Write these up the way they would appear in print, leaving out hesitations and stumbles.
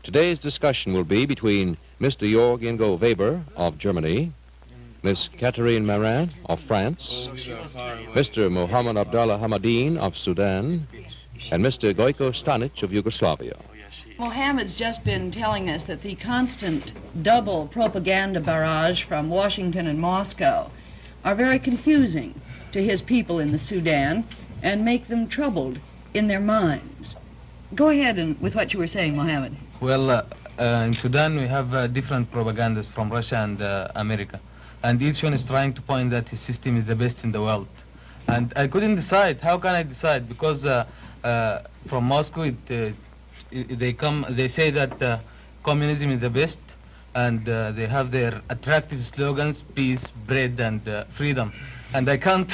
Today's discussion will be between Mr. Jörg Ingo Weber of Germany, Miss Catherine Marin of France, Mr. Mohammed Abdallah Hamadeen of Sudan, and Mr. Gojko Stanic of Yugoslavia. Mohammed's just been telling us that the constant double propaganda barrage from Washington and Moscow are very confusing to his people in the Sudan and make them troubled in their minds. Go ahead with what you were saying, Mohammed. Well, in Sudan we have different propagandas from Russia and America, and each one is trying to point that his system is the best in the world. And I couldn't decide. How can I decide? Because from Moscow they say that communism is the best, and they have their attractive slogans: peace, bread, and freedom. And I can't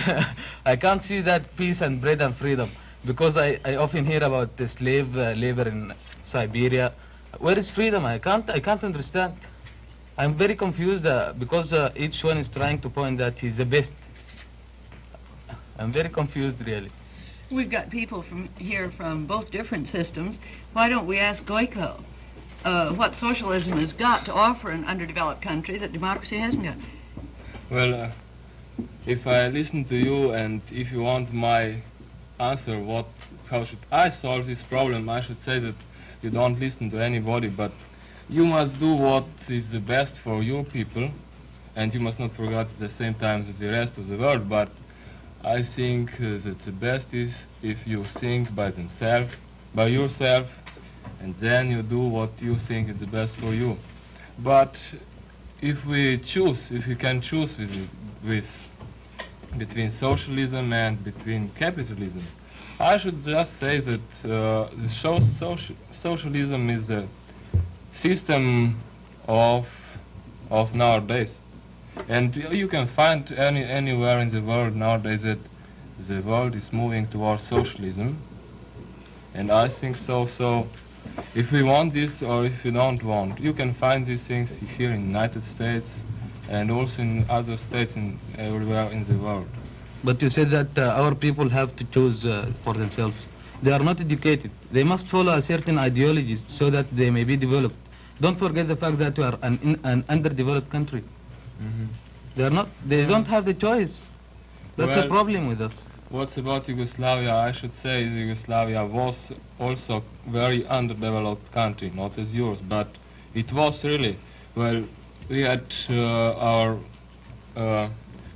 I can't see that peace and bread and freedom, because I often hear about the slave labor in Siberia. Where is freedom? I can't understand. I'm very confused because each one is trying to point that he's the best. I'm very confused, really. We've got people from here from both different systems. Why don't we ask Gojko what socialism has got to offer an underdeveloped country that democracy hasn't got? Well, if I listen to you and if you want my answer, how should I solve this problem, I should say that you don't listen to anybody, but you must do what is the best for your people, and you must not forget at the same time the rest of the world. But I think that the best is if you think by yourself, and then you do what you think is the best for you. But if we can choose between socialism and between capitalism, I should just say that socialism is the system of nowadays, and you can find anywhere in the world nowadays that the world is moving towards socialism, and I think so. So if we want this or if you don't want, you can find these things here in the United States and also in other states and everywhere in the world. But you said that our people have to choose for themselves. They are not educated. They must follow a certain ideology so that they may be developed. Don't forget the fact that we are an underdeveloped country. Mm-hmm. They don't have the choice. That's a problem with us. What's about Yugoslavia? I should say Yugoslavia was also a very underdeveloped country, not as yours, but it was really. Well, we had our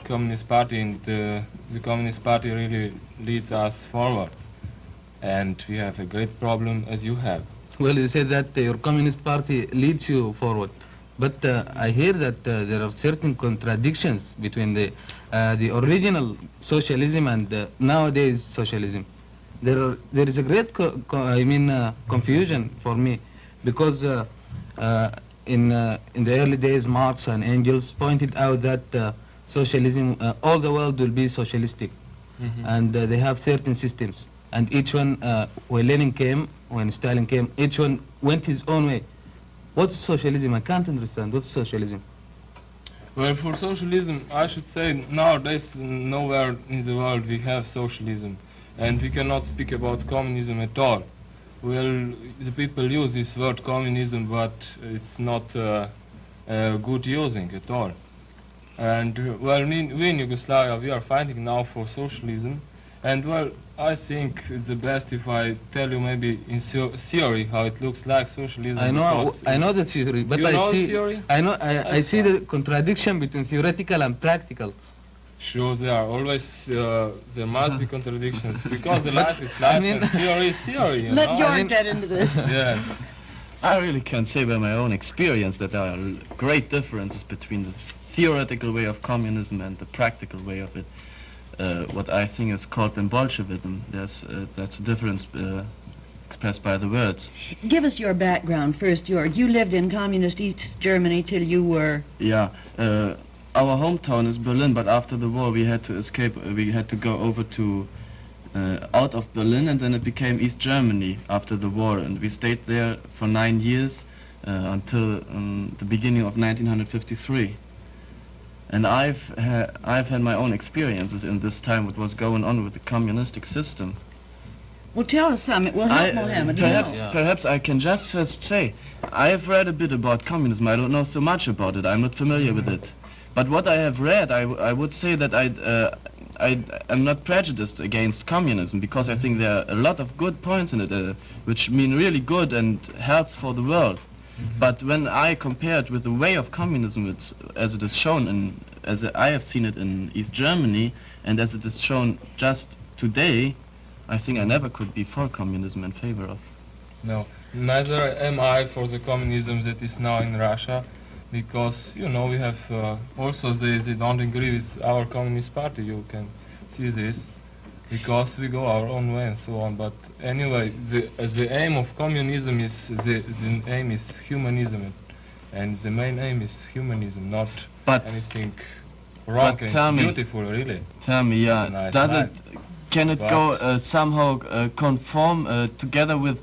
Communist Party, and the Communist Party really leads us forward, and we have a great problem as you have. Well, you say that your Communist Party leads you forward, but I hear that there are certain contradictions between the original socialism and nowadays socialism. There is a great confusion for me, because in the early days Marx and Engels pointed out that socialism, all the world will be socialistic, and they have certain systems, and each one, when Lenin came, when Stalin came, each one went his own way. What's socialism? I can't understand. What's socialism? Well, for socialism, I should say nowadays nowhere in the world we have socialism, and we cannot speak about communism at all. Well, the people use this word communism, but it's not good using at all. And well, we in Yugoslavia, we are fighting now for socialism, and well, I think it's the best if I tell you maybe in theory how it looks like socialism. I know the theory, but I see the contradiction between theoretical and practical. Sure, there must be contradictions, because the life is life and theory is theory, you Let know? Jörg get into this. Yes. I really can say by my own experience that there are great differences between the theoretical way of communism and the practical way of it. What I think is called then Bolshevism. That's a difference expressed by the words. Give us your background first, Jörg. You lived in communist East Germany till you were... Yeah. Our hometown is Berlin, but after the war we had to escape. We had to go over to out of Berlin, and then it became East Germany after the war, and we stayed there for 9 years until the beginning of 1953. And I've had my own experiences in this time, what was going on with the communistic system. Well, tell us some. It will help Mohammed. Perhaps I can just first say, I have read a bit about communism. I don't know so much about it. I'm not familiar with it. But what I have read, I would say that I'm not prejudiced against communism, because I think there are a lot of good points in it, which mean really good and helps for the world. But when I compare it with the way of communism, as it is shown as I have seen it in East Germany, and as it is shown just today, I think I never could be for communism in favor of. No, neither am I for the communism that is now in Russia, because, you know, we have also they don't agree with our Communist Party. You can see this, because we go our own way and so on. But anyway, the aim of communism is the aim is humanism, and the main aim is humanism, not anything wrong and beautiful, really. Tell me, can it go somehow conform together with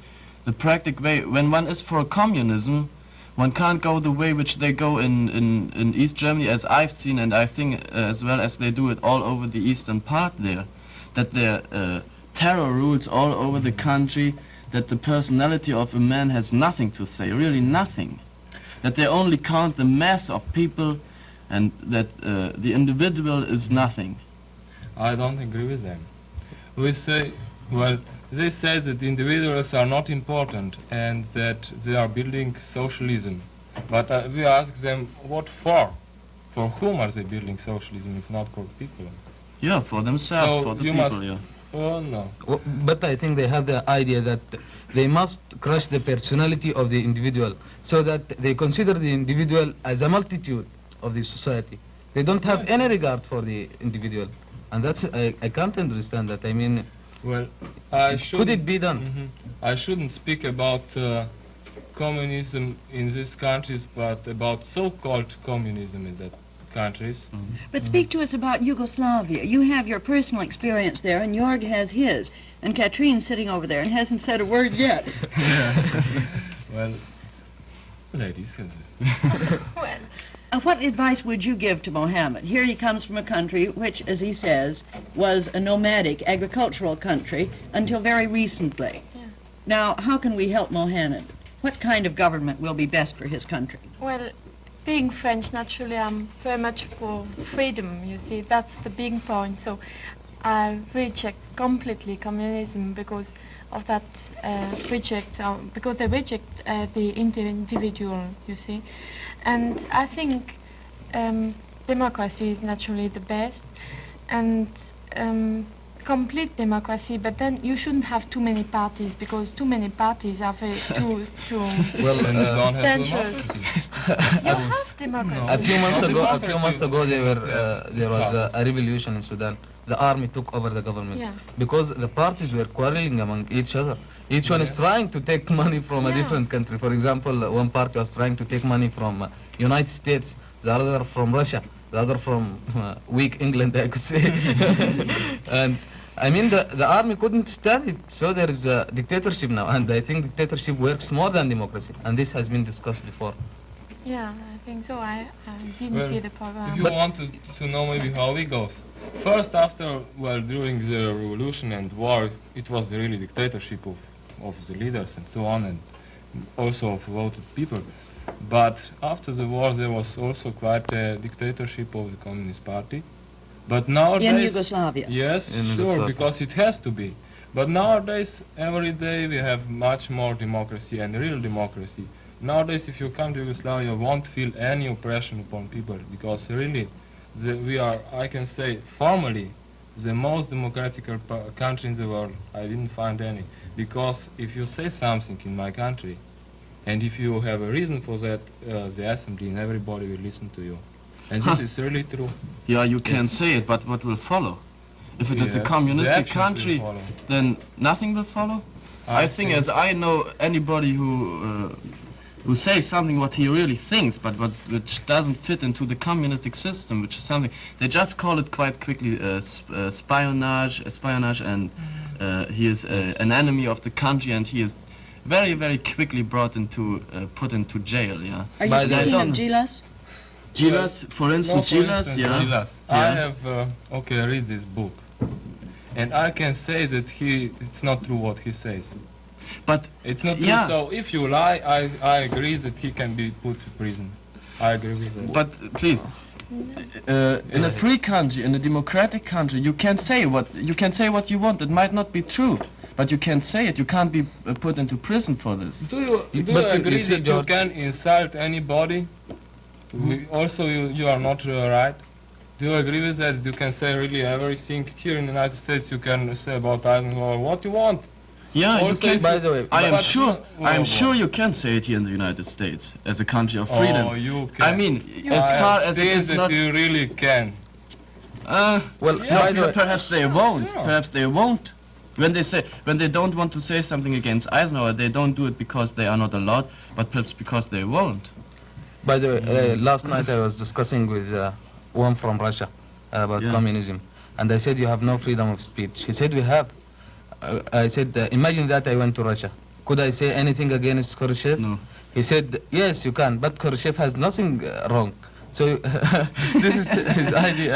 the practical way? When one is for communism, one can't go the way which they go in East Germany, as I've seen, and I think as well as they do it all over the eastern part there, that there are terror rules all over the country, that the personality of a man has nothing to say, really nothing, that they only count the mass of people, and that the individual is nothing. I don't agree with them. We say, well, they say that individuals are not important and that they are building socialism. But we ask them, what for? For whom are they building socialism if not for people? Yeah, for themselves, so for the people, yeah. Oh, no. Well, but I think they have the idea that they must crush the personality of the individual, so that they consider the individual as a multitude of the society. They don't have any regard for the individual. And that's, I can't understand that. I mean, well, could it be done? I shouldn't speak about communism in these countries, but about so-called communism in that countries. But speak to us about Yugoslavia. You have your personal experience there, and Jorg has his. And Katrine's sitting over there and hasn't said a word yet. Well, ladies, well, what advice would you give to Mohammed? Here he comes from a country which, as he says, was a nomadic agricultural country until very recently. Yeah. Now, how can we help Mohammed? What kind of government will be best for his country? Well, being French, naturally, I'm very much for freedom, you see. That's the big point. So I reject completely communism because of that because they reject the individual, you see. And I think democracy is naturally the best, and complete democracy, but then you shouldn't have too many parties, because too many parties are very too dangerous. You have democracy. A few months ago there was a revolution in Sudan. The army took over the government because the parties were quarreling among each other. Each one is trying to take money from a different country. For example, one party was trying to take money from United States, the other from Russia, the other from weak England, I could say. And I mean, the army couldn't stand it, so there is a dictatorship now, and I think dictatorship works more than democracy, and this has been discussed before. Yeah, I think so. I didn't see the program. If you want to know maybe how it goes, first during the revolution and war, it was really dictatorship of the leaders and so on, and also of voted people. But after the war, there was also quite a dictatorship of the Communist Party. But nowadays, in Yugoslavia. Yes, sure, because it has to be. But nowadays, every day we have much more democracy and real democracy. Nowadays, if you come to Yugoslavia, you won't feel any oppression upon people, because really, we are, I can say, formally, the most democratic country in the world. I didn't find any. Because if you say something in my country, and if you have a reason for that, the assembly and everybody will listen to you. And this is really true. Yeah, you can say it, but what will follow? If it is a communistic country, then nothing will follow? I think as I know anybody who says something what he really thinks, but which doesn't fit into the communistic system, which is something, they just call it quite quickly espionage, and he is an enemy of the country, and he is very, very quickly put into jail, yeah. Are you speaking of Gilas? Gilas, for instance, Gilas, yeah. I have, read this book. and I can say that it's not true what he says. But It's not true. yeah. So if you lie, I agree that he can be put to prison. I agree with that. But please, in a free country, in a democratic country, you can say what you want. It might not be true, but you can say it. You can't be put into prison for this. Do you But you agree see, that you George- can insult anybody? Also, you are not right. Do you agree with that? You can say really everything here in the United States. You can say about Eisenhower what you want. Yeah, you Also, can. By the way, I am but sure. no- I am no, sure no. you can say it here in the United States as a country of freedom. Oh, you can. I mean, as I far have as it seen is that not. you really can. well, Yeah, by the way, Perhaps they won't. Yeah. Perhaps they won't. When they don't want to say something against Eisenhower, they don't do it because they are not allowed, but perhaps because they won't. by the way, last night I was discussing with one from Russia about Yeah. communism, and I said you have no freedom of speech. He said we have. I said imagine that I went to Russia. Could I say anything against Khrushchev? No. He said yes, you can, but Khrushchev has nothing wrong. So this is his idea.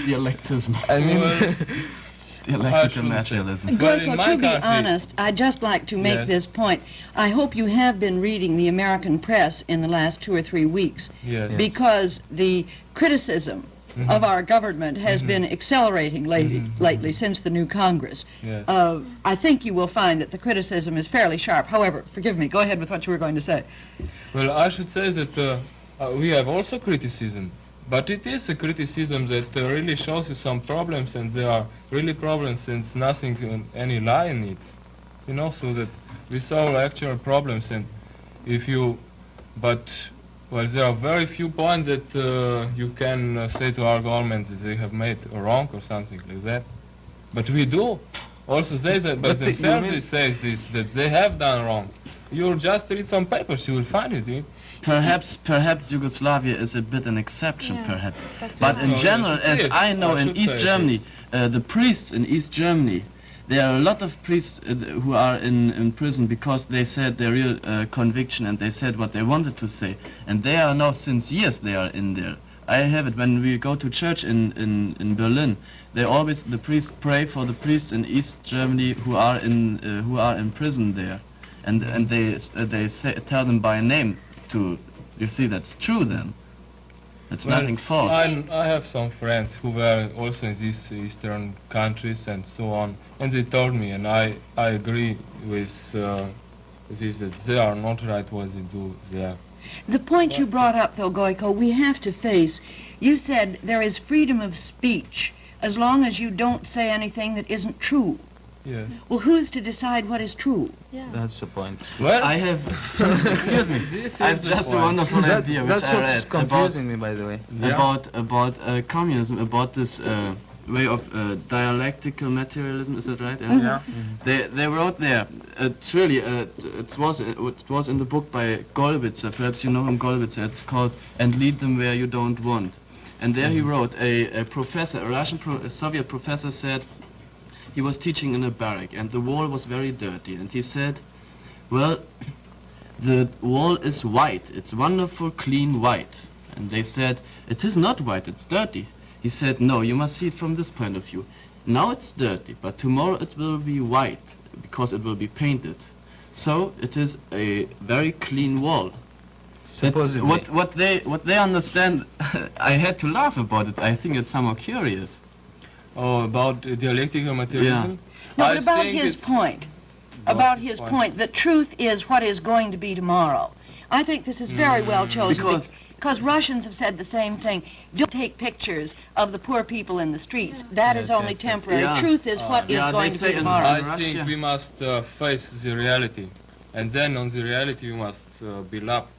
Dialectism. I mean, Well, Dialectical shouldn't say. materialism. Well, in Gorko, my to be country- honest, I'd just like to make Yes. this point. I hope you have been reading the American press in the last 2 or 3 weeks, Yes. because the criticism of our government has been accelerating lately since the new Congress. Yes. I think you will find that the criticism is fairly sharp. However, forgive me, go ahead with what you were going to say. Well, I should say that we have also criticism, but it is a criticism that really shows you some problems, and there are really problems since nothing, any lie in it. You know, so that we solve actual problems, and if you, but, well, there are very few points that you can say to our government that they have made wrong or something like that. But we do. Also, they by But you themselves mean- they say this, that they have done wrong. You'll just read some papers, you will find it. Perhaps Yugoslavia is a bit an exception, Yeah, perhaps. that's But right. in No, general, yes, it as is. I know, I in should East say it Germany, the priests in East Germany, there are a lot of priests who are in prison because they said their real conviction, and they said what they wanted to say. And they are now, since years, they are in there. I have it when we go to church in Berlin. The priests pray for the priests in East Germany who are in prison there, and they tell them by name to. You see, that's true then. It's nothing false. I have some friends who were also in these eastern countries and so on, and they told me, and I agree with this, that they are not right what they do there. The point you brought up, though, Goiko, we have to face. You said there is freedom of speech as long as you don't say anything that isn't true. Yes. Well, who's to decide what is true? Yeah. that's the point. Well, I have. Excuse me. This is I have the just a point. wonderful idea which That's I what's read about confusing me, by the way. Yeah. communism, about this way of dialectical materialism. Is that right? Yeah. They wrote there. It's really it was in the book by Golbitzer. Perhaps you know him, Golbitzer. It's called "And Lead Them Where You Don't Want." And there he wrote, a professor, a Soviet professor, said he was teaching in a barrack, and the wall was very dirty, and he said, well, the wall is white, it's wonderful clean white. And they said, it is not white, it's dirty. He said, no, you must see it from this point of view. Now it's dirty, but tomorrow it will be white, because it will be painted. So it is a very clean wall. Supposedly. What they understand, I had to laugh about it. I think it's somehow curious. Oh, about dialectical materialism? No, I but about think his it's- point. What About his point, the truth is what is going to be tomorrow. I think this is very well chosen because Russians have said the same thing. Don't take pictures of the poor people in the streets. That is Yes, only yes, yes. temporary. Yeah. Truth is what is yeah, going they to be say in tomorrow. I Russia. think we must face the reality, and then on the reality we must build up.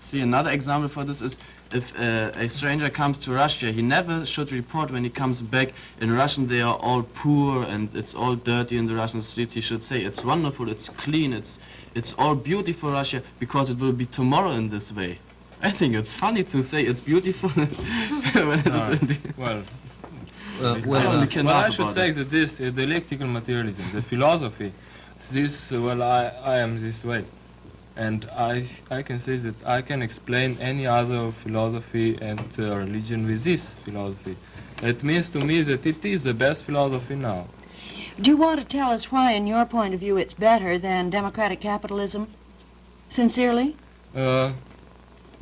See, another example for this is if a stranger comes to Russia, he never should report when he comes back. In Russian they are all poor and it's all dirty in the Russian streets. He should say it's wonderful, it's clean, it's all beautiful Russia, because it will be tomorrow in this way. I think it's funny to say it's beautiful when it's in the Well, only can well, I laugh should about say it. that this dialectical materialism, the philosophy, this, well, I am this way. And I can say that I can explain any other philosophy and religion with this philosophy. It means to me that it is the best philosophy now. Do you want to tell us why, in your point of view, it's better than democratic capitalism? Sincerely?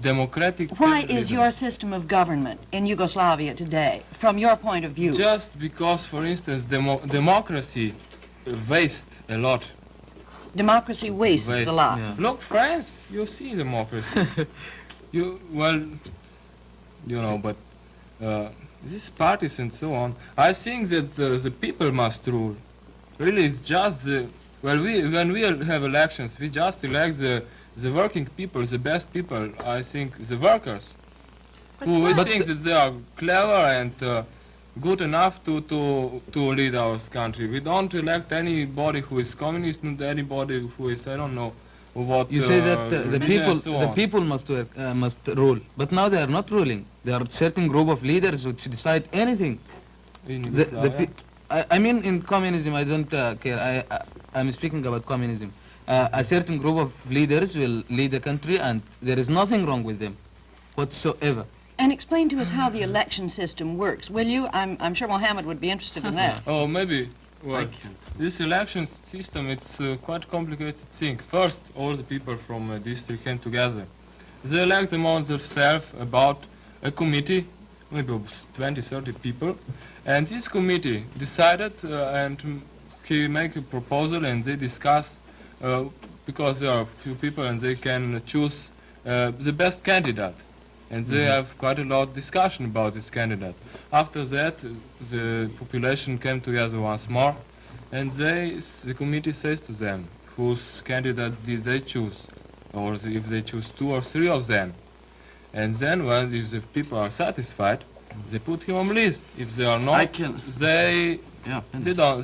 Democratic Why capitalism. is your system of government in Yugoslavia today, from your point of view? Just because, for instance, democracy wastes a lot. Democracy wastes a lot. Yeah. Look, France, you see democracy. Well, you know, but these parties and so on, I think that the people must rule. Really, it's just when we have elections, we just elect the working people, the best people, I think, the workers, who we think that they are clever and good enough to lead our country. We don't elect anybody who is communist, not anybody who is, I don't know, what. You say that the so people must rule, but now they are not ruling. There are certain group of leaders which decide anything. I mean, in communism, I don't care. I'm speaking about communism. A certain group of leaders will lead the country, and there is nothing wrong with them, whatsoever. And explain to us how the election system works, will you? I'm sure Mohammed would be interested in that. Oh, maybe. Well, this election system, it's quite complicated thing. First, all the people from a district came together. They elect among themselves about a committee, maybe of 20, 30 people, and this committee decided and he make a proposal and they discuss because there are few people and they can choose the best candidate. And they have quite a lot of discussion about this candidate. After that, the population came together once more, and the committee says to them whose candidate did they choose, or if they choose 2 or 3 of them. And then, well, if the people are satisfied, they put him on list. If they are not, they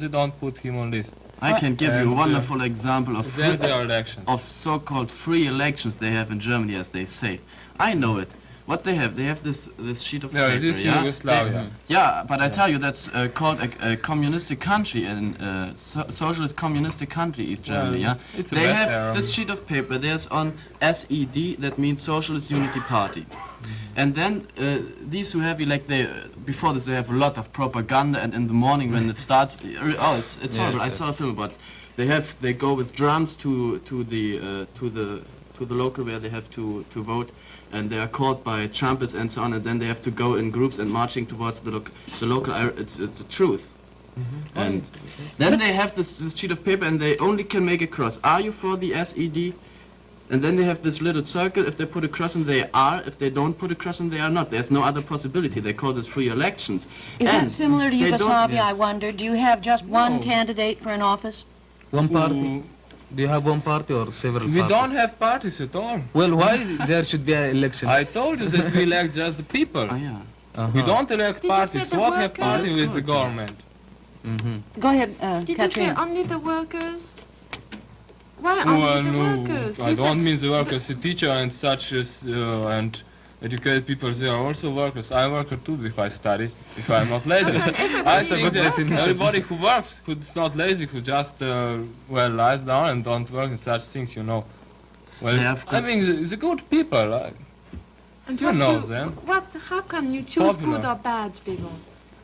don't put him on list. I can give you a wonderful example of then there are elections. Of so-called free elections they have in Germany, as they say. I know it. What they have this sheet of paper, this Yugoslavia. Yeah, but I tell you, that's called a communistic country, and socialist communistic country, East Germany. Yeah, they have this sheet of paper. There's on SED, that means Socialist Unity Party. And then these who have before this they have a lot of propaganda, and in the morning when it starts, it's horrible. I saw a film about they go with drums to the local where they have to vote, and they are called by trumpets and so on, and then they have to go in groups and marching towards the local. It's the truth. And then they have this sheet of paper, and they only can make a cross. Are you for the SED? And then they have this little circle. If they put a cross in, they are. If they don't put a cross in, they are not. There's no other possibility. They call this free elections. Is that similar to Yugoslavia, I wonder? Do you have just one candidate for an office? One party? Do you have one party or several We parties? don't have parties at all. Well, why there should be an election? I told you that we elect just the people. We don't elect parties. What have parties with the government? Go ahead, Did Katrina. you say only the workers? Why only the workers? I don't mean the workers. The teacher and such as and educated people, they are also workers. I'm a worker too if I study, if I'm not lazy. I think that everybody who works, who's not lazy, who just lies down and don't work and such things, you know. Well, I mean, the good people, And you know them. How can you choose good or bad people?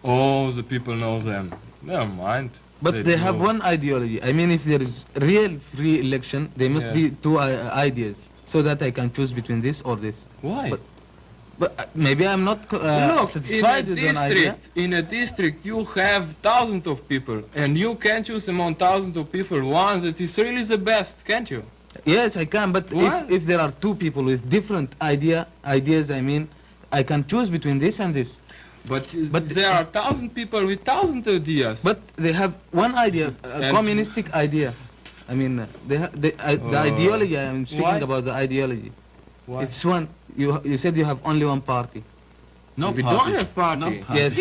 Oh, the people know them. Never mind. But they have one ideology. I mean, if there is real free election, there must be 2 ideas, so that I can choose between this or this. Why? But maybe I'm not satisfied with one idea. In a district, you have thousands of people, and you can choose among thousands of people one that is really the best, can't you? Yes, I can, but if there are 2 people with different ideas, I mean, I can choose between this and this. But there are 1,000 people with 1,000 ideas. But they have one idea, a communistic idea. I mean, the ideology, I'm speaking about the ideology. Why? It's one. You said you have only one party. We don't have party. No party. Yes,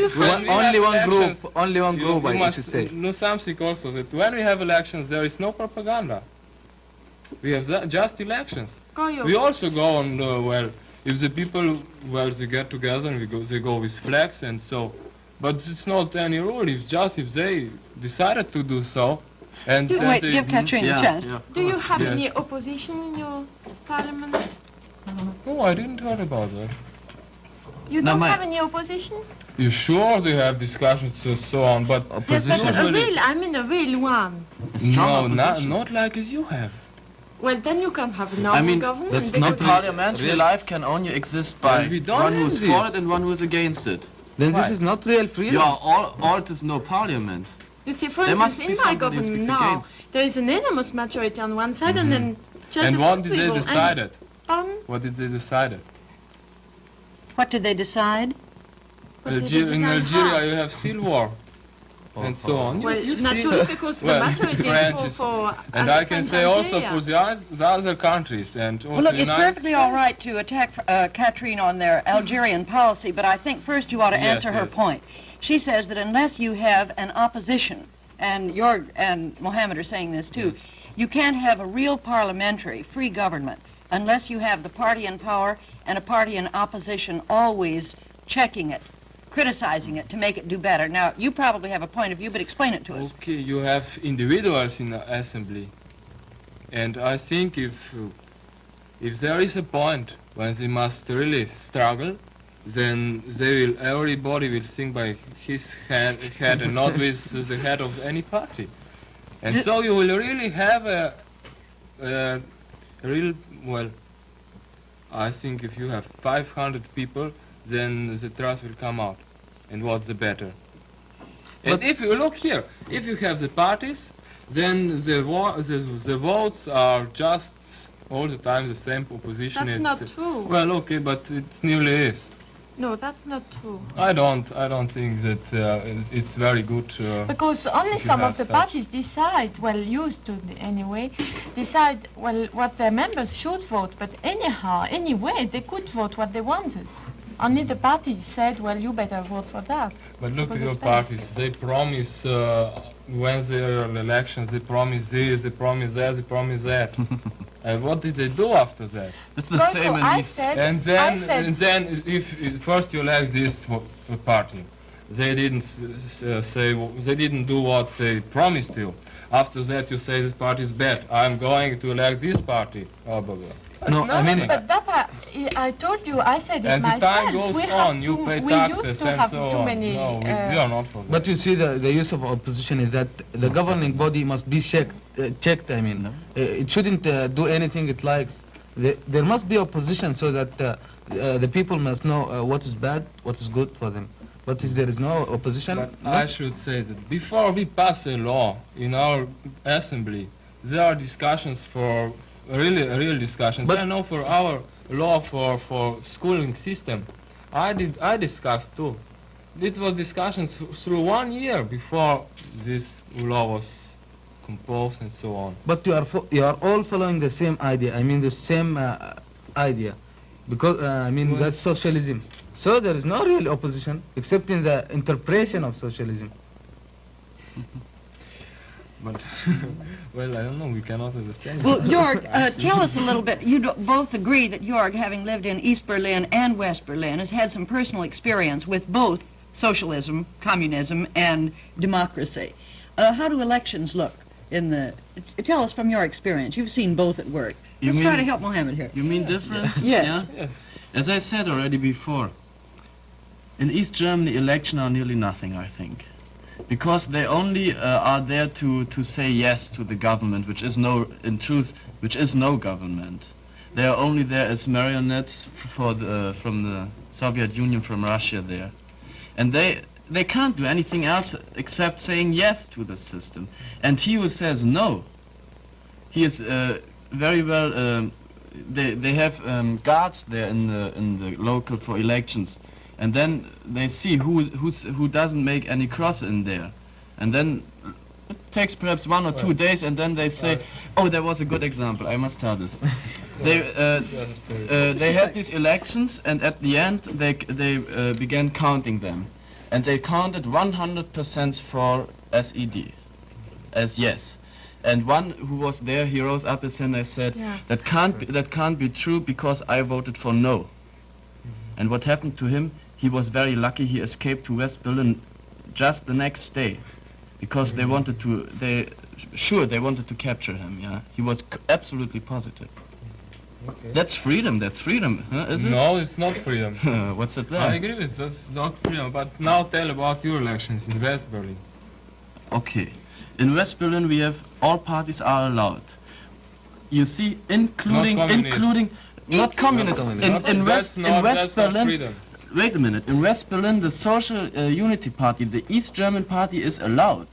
only one group, I should say. You must know something also, that when we have elections, there is no propaganda. We have just elections. We also go on, if the people, they get together and they go with flags and so, but it's not any rule. It's just if they decided to do so, and wait, give Katrina a chance. Do you have any opposition in your parliament? Oh, I didn't hear about that. You don't have any opposition? You sure they have discussions and so on, but Yes, but a real one. no, not like as you have. Well, then you can have a normal government. That's not parliamentary life can only exist by one who is for it and one who is against it. Then this is not real freedom. Yeah, all it is no parliament. You see, for instance, in my government now, there is an enormous majority on one side and then just And a what few did they people. decide? Pardon? What did they decide? What did they decide? In Algeria you have still war. And so on. Well, you naturally, see, because the well, majority France is for and I can say also for the other countries and also Well, look, the it's United perfectly all right to attack Catherine on their Algerian policy, but I think first you ought to answer her point. She says that unless you have an opposition, and Jorg and Mohammed are saying this too, you can't have a real parliamentary, free government unless you have the party in power and a party in opposition always checking it, criticizing it to make it do better. Now, you probably have a point of view, but explain it to us. Okay, you have individuals in the assembly, and I think if there is a point when they must really struggle, then everybody will think by his head and not with the head of any party. And so you will really have a real, well, I think if you have 500 people, then the trust will come out. And what's the better? And if you look here, if you have the parties, then the votes are just all the time the same opposition. That's not true. Well, okay, but it nearly is. No, that's not true. I don't think that it's very good. Because only some of the parties decide, well, used to anyway, decide, well, what their members should vote. But anyhow, anyway, they could vote what they wanted. Only the parties said, well, you better vote for that. But look at your parties. They promise when there are elections, they promise this, they promise that, they promise that. And what did they do after that? It's the same in East. And then if first you elect this party, they didn't they didn't do what they promised you. After that you say this party is bad. I'm going to elect this party. Oh, blah, blah. No, I mean, but that I told you, I said it myself. And the time goes on, you pay taxes and so on. Many, no, we are not for that. But you see, the use of opposition is that the governing body must be checked. I mean, it shouldn't do anything it likes. There must be opposition so that the people must know what is bad, what is good for them. But if there is no opposition... But I should say that before we pass a law in our assembly, there are discussions for... real discussions. But I know for our law for schooling system, I discussed too. It was discussions through 1 year before this law was composed and so on. But you are all following the same idea. I mean the same idea, because I mean that's socialism. So there is no real opposition except in the interpretation of socialism. But, well, I don't know, we cannot understand. Well, Jorg, tell us a little bit. You both agree that Jorg, having lived in East Berlin and West Berlin, has had some personal experience with both socialism, communism, and democracy. How do elections look in the... Tell us from your experience. You've seen both at work. Let's try to help Mohammed here. You mean different? Yes. Yeah? Yes. As I said already before, in East Germany, elections are nearly nothing, I think. Because they only are there to say yes to the government, which is in truth, which is no government. They are only there as marionettes from the Soviet Union, from Russia there. And they can't do anything else except saying yes to the system. And he who says no, he is very well, they have guards there in the local for elections. And then they see who doesn't make any cross in there. And then it takes perhaps 1 or 2 days, and then they say, oh, there was a good example, I must tell this. They had these elections, and at the end they began counting them. And they counted 100% for SED, as yes. And one who was there, he rose up his hand and said, that can't be true because I voted for no. And what happened to him? He was very lucky. He escaped to West Berlin just the next day, because they wanted to capture him. Yeah, he was absolutely positive. Okay. That's freedom, huh, is it? No, it's not freedom. What's it then? I agree with that, it's not freedom, but now tell about your elections in West Berlin. Okay. In West Berlin we have all parties are allowed. You see, including not communists. In West Berlin. Freedom. Wait a minute. In West Berlin, the Social Unity Party, the East German Party, is allowed,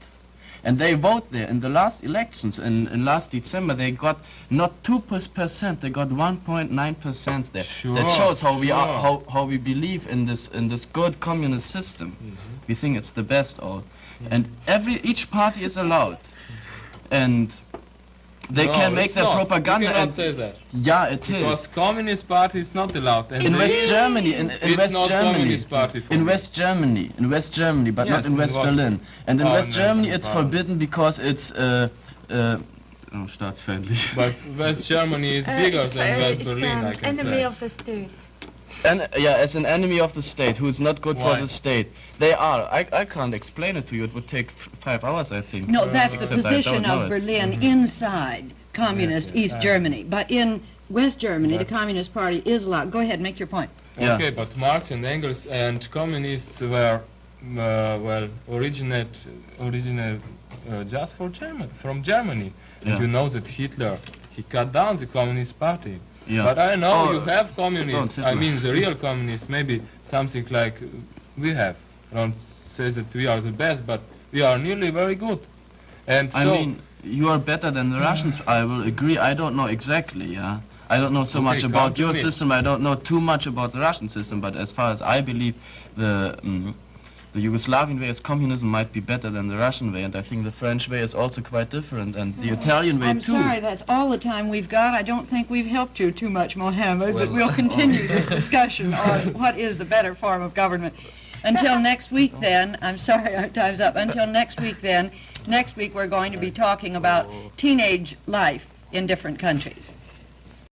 and they vote there. In the last elections, in last December, they got not 2%, they got 1.9% there. Sure, that shows how we sure. are, how we believe in this good communist system. We think it's the best all, and each party is allowed, and they No, can make it's their not. propaganda. You cannot And say that. yeah, it Because is. Communist Party is not allowed. And In they- West Germany, in It's West not Germany, Communist Party for in me. West Germany, but Yes, not in in West what? Berlin. And in Oh, West no, Germany, no, it's no. forbidden because it's staatsfeindlich. But West Germany is bigger than West Berlin, I It's can an enemy say. of the state. And yeah, as an enemy of the state, who is not good Why? for the state. They are. I can't explain it to you. It would take 5 hours, I think. No, that's the Except I position don't know of it. Berlin inside communist Yes, yes, East I- Germany. But in West Germany, the But- Communist Party is allowed. Go ahead, make your point. Yeah. Okay, but Marx and Engels and communists were originate just from Germany. Yeah. And you know that Hitler, he cut down the Communist Party. Yeah. But I know Oh, you have communists, don't I Hitler. mean the real communists, maybe something like we have. I don't say that we are the best, but we are nearly very good. And I so, mean, you are better than the Russians. I will agree. I don't know exactly. Yeah. I don't know so Okay, much come about to your me. system. I don't know too much about the Russian system. But as far as I believe, the Yugoslavian way as communism might be better than the Russian way, and I think the French way is also quite different, and the Italian way I'm too. sorry, that's all the time we've got. I don't think we've helped you too much, Mohammed, but Well, we'll continue this discussion on what is the better form of government. Until next week then, I'm sorry our time's up. Until next week then, next week we're going to be talking about teenage life in different countries.